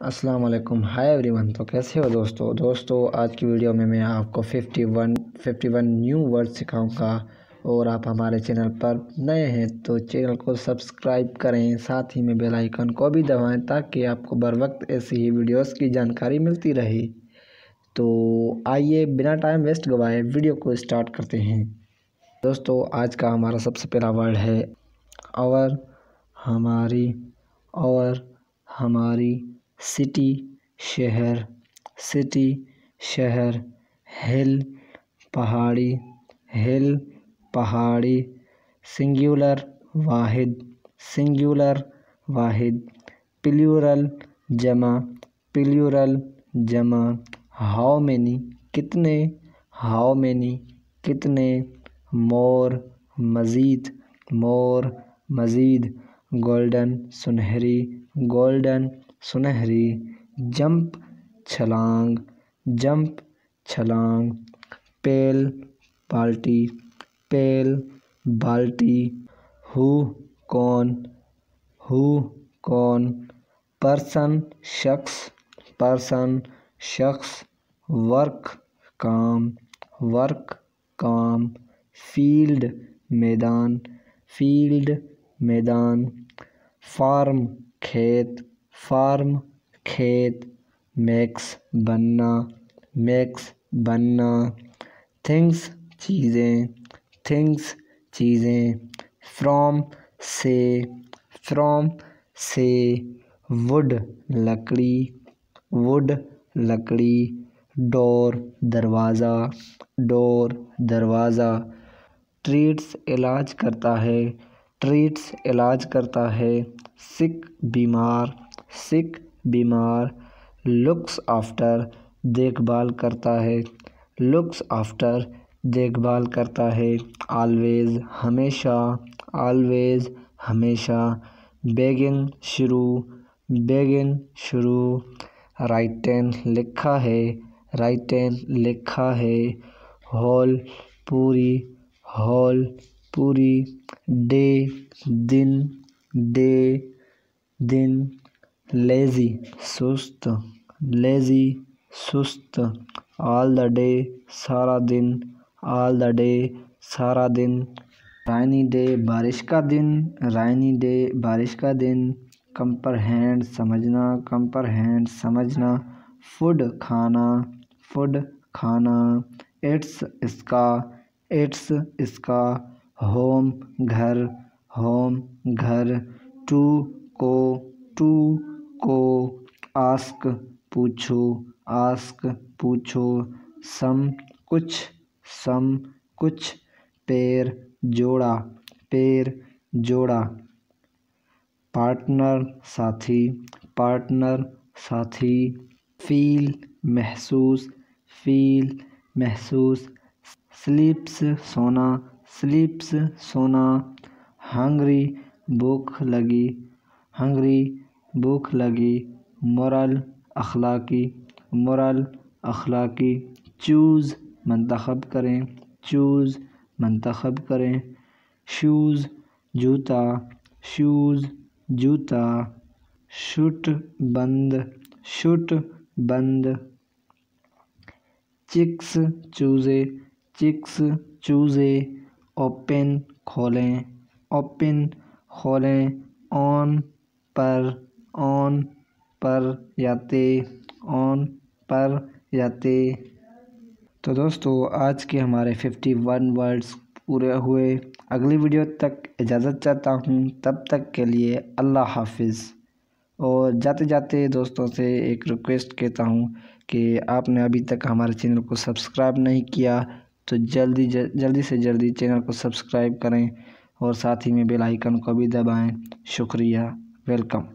अस्सलाम वालेकुम। Hi everyone. तो कैसे हो दोस्तों आज की वीडियो में मैं आपको 51 न्यू वर्ड सिखाऊंगा। और आप हमारे चैनल पर नए हैं तो चैनल को सब्सक्राइब करें, साथ ही में बेल आइकन को भी दबाएं ताकि आपको बर वक्त ऐसी ही वीडियोस की जानकारी मिलती रहे। तो आइए बिना टाइम वेस्ट गवाए वीडियो को स्टार्ट करते हैं। दोस्तों आज का हमारा सबसे पहला वर्ड है और, हमारी, और हमारी। सिटी शहर, सिटी शहर। हिल पहाड़ी, हिल पहाड़ी। सिंगुलर वाहिद, सिंगुलर वाहिद। प्लूरल जमा, प्लूरल जमा। हाउ मैनी कितने, हाउ मैनी कितने। मोर मज़ीद, मोर मज़ीद। गोल्डन सुनहरी, गोल्डन सुनहरी। जंप छलांग, जंप छलांग। पेल बाल्टी, पेल बाल्टी। हु कौन, हु कौन। पर्सन शख्स, पर्सन शख्स। वर्क काम, वर्क काम। फील्ड मैदान, फील्ड मैदान। फार्म खेत, फार्म खेत। मैक्स बनना, मैक्स बनना। थिंग्स चीज़ें, थिंग्स चीज़ें। फ्रॉम से, फ्रॉम से। वुड लकड़ी, वुड लकड़ी। डोर दरवाज़ा, डोर दरवाज़ा। ट्रीट्स इलाज करता है, ट्रीट्स इलाज करता है। सिक बीमार, सिक बीमार। लुक्स आफ्टर देखभाल करता है, लुक्स आफ्टर देखभाल करता है। ऑलवेज हमेशा, ऑलवेज हमेशा। बेगिन शुरू, बेगिन शुरू। राइटन लिखा है, राइटन लिखा है। होल पूरी, होल पूरी। डे दिन, डे दिन। लेज़ी सुस्त, लेज़ी सुस्त। ऑल द डे सारा दिन, ऑल द डे सारा दिन। राइनी डे बारिश का दिन, राइनी डे बारिश का दिन। कंप्रहेंड समझना, कंप्रहेंड समझना। फूड खाना, फूड खाना। इट्स इसका, इट्स इसका। होम घर, होम घर। टू को, टू को। आस्क पूछो, आस्क पूछो। सम कुछ, सम कुछ। पैर जोड़ा, पैर जोड़ा। पार्टनर साथी, पार्टनर साथी। फील महसूस, फील महसूस। स्लीप्स सोना, स्लीप्स सोना। हंग्री भूख लगी, हंग्री भूख लगी। मोरल अखलाकी, मोरल अखलाकी। चूज़ मंतखब करें, चूज़ मंतखब करें। शूज़ जूता, शूज़ जूता। शुट बंद, शुट बंद। चिक्स चूज़े, चिक्स चूज़े। ओपन खोलें, ओपन खोलें। ऑन पर, ऑन पर याते, ऑन पर याते। तो दोस्तों आज के हमारे 51 वर्ड्स पूरे हुए। अगली वीडियो तक इजाज़त चाहता हूँ, तब तक के लिए अल्लाह हाफिज़। और जाते जाते दोस्तों से एक रिक्वेस्ट कहता हूँ कि आपने अभी तक हमारे चैनल को सब्सक्राइब नहीं किया तो जल्दी से जल्दी चैनल को सब्सक्राइब करें और साथ ही में बेल आइकन को भी दबाएं। शुक्रिया, वेलकम।